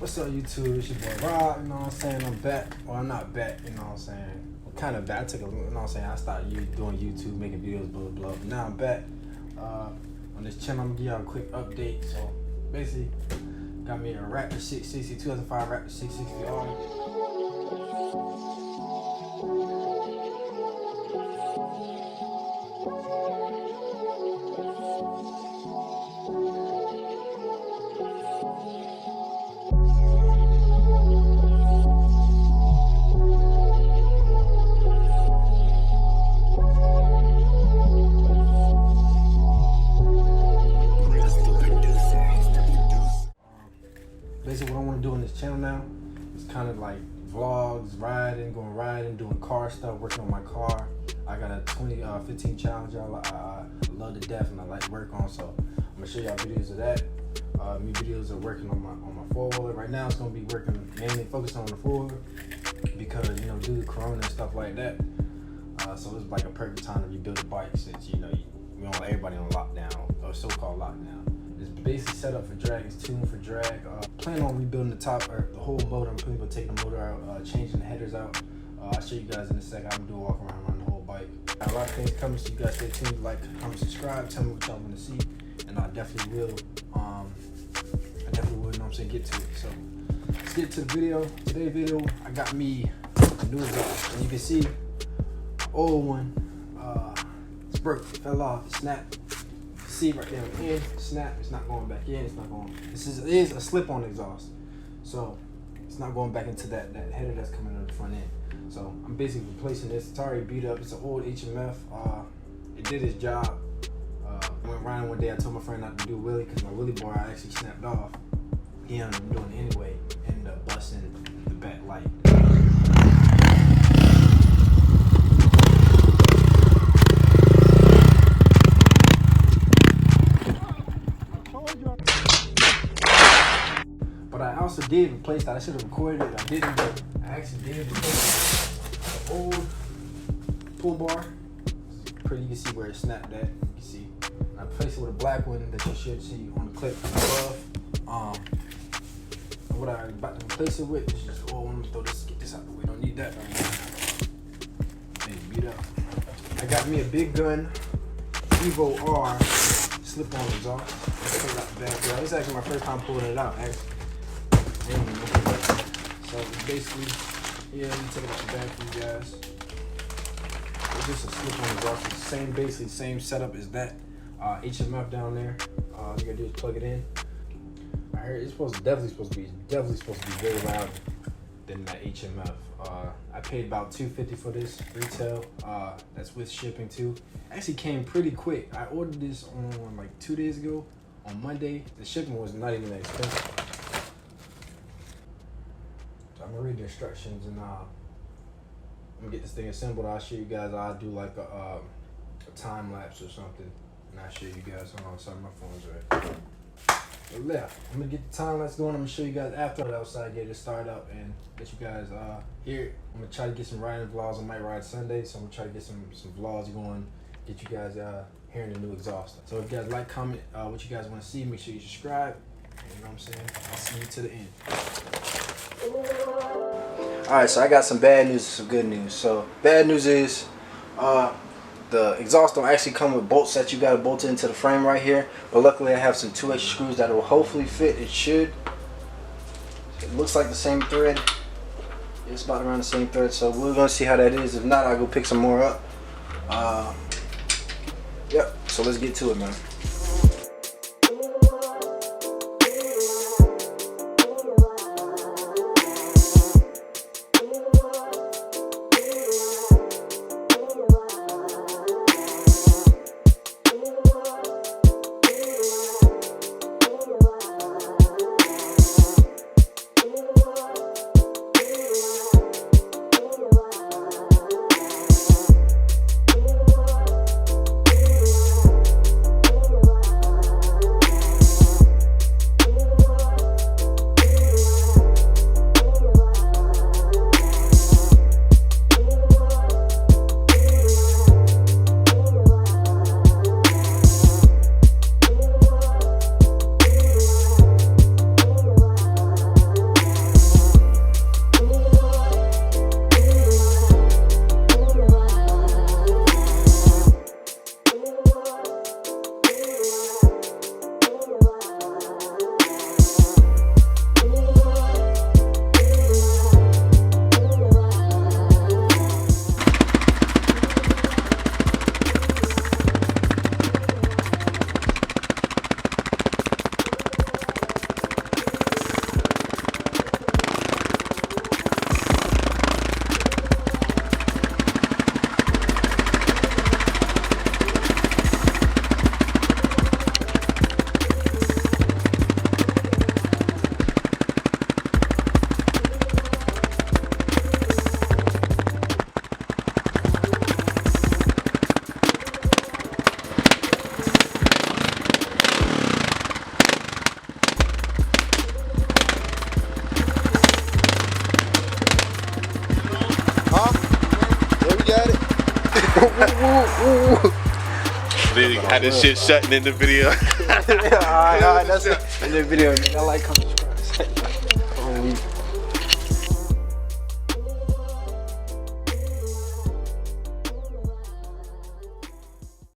What's up, YouTube? It's your boy Rob, you know what I'm saying? I'm back. Well, I'm not back, you know what I'm saying? I'm kind of back. I took a, you know what I'm saying? I started doing YouTube, making videos, blah, blah, blah. But now I'm back. On this channel, I'm gonna give y'all a quick update. So, basically, got me a Raptor 660, 2005 Raptor 660R. Basically, what I want to do on this channel now is kind of like vlogs, going riding, doing car stuff, working on my car. I got a 2015 Challenger I love to death and I like to work on, so I'm gonna show y'all videos of that. Me videos of working on my four-wheeler. Right now, it's gonna be working mainly focused on the four-wheeler because due to Corona and stuff like that. So it's like a perfect time to rebuild a bike since we don't want everybody on lockdown or so-called lockdown. It's basically set up for drag. It's tuned for drag. Plan on rebuilding the top or the whole motor. I'm probably gonna take the motor out, changing the headers out. I'll show you guys in a second. I'm gonna do a walk around the whole bike. Got a lot of things coming, so you guys stay tuned. Like, comment, subscribe. Tell me what y'all want to see, and I definitely will. You know what I'm saying, get to it. So let's get to the video. Today's video, I got me a new exhaust, and you can see old one. It's broke. It fell off. It snapped. See right there, in, snap, it's not going back in, it's not going, it is a slip-on exhaust, so it's not going back into that header that's coming out the front end. So I'm basically replacing this. It's already beat up. It's an old HMF. It did its job. Went riding one day, I told my friend not to do wheelie because my wheelie bar I actually snapped off. He ended up doing it anyway, ended up busting the back light. But I also did replace that. I should have recorded it. I didn't, but I actually did replace the old pull bar. You can see where it snapped at. You can see. And I replaced it with a black one that you should see on the clip above. And what I'm about to replace it with is just old one. Throw this, get this out of the way. Don't need that right now. Hey, beat up. I got me a Big Gun Evo R slip-on exhaust. Pull out the back. Yeah, this is actually my first time pulling it out. Actually. So basically, yeah, let me take it out the back for you guys. It's just a slip-on exhaust. It's basically same setup as that HMF down there. All you gotta do is plug it in. I heard it's definitely supposed to be very loud than that HMF. I paid about $250 for this retail. That's with shipping too. Actually came pretty quick. I ordered this on like 2 days ago. On Monday, the shipping was not even that expensive. I'm gonna read the instructions and I'm gonna get this thing assembled. I'll show you guys. I'll do like a time lapse or something, and I'll show you guys. Hold on, sorry, my phone's right. But yeah, I'm gonna get the time lapse going. I'm gonna show you guys after the outside, get it started up, and let you guys hear it. I'm gonna try to get some riding vlogs. I might ride Sunday, so I'm gonna try to get some vlogs going. Get you guys hearing the new exhaust. So if you guys like, comment what you guys want to see. Make sure you subscribe. You know what I'm saying? I'll see you to the end. Alright, so I got some bad news and some good news. So bad news is the exhaust don't actually come with bolts that you gotta bolt into the frame right here, but luckily I have some 2 extra screws that will hopefully fit. It should. It looks like the same thread. It's about around the same thread, so we're gonna see how that is. If not, I'll go pick some more up. Yep, so let's get to it, man. Then had this shit shutting in the video. Alright, that's it. In the video, man. I like, comment, subscribe.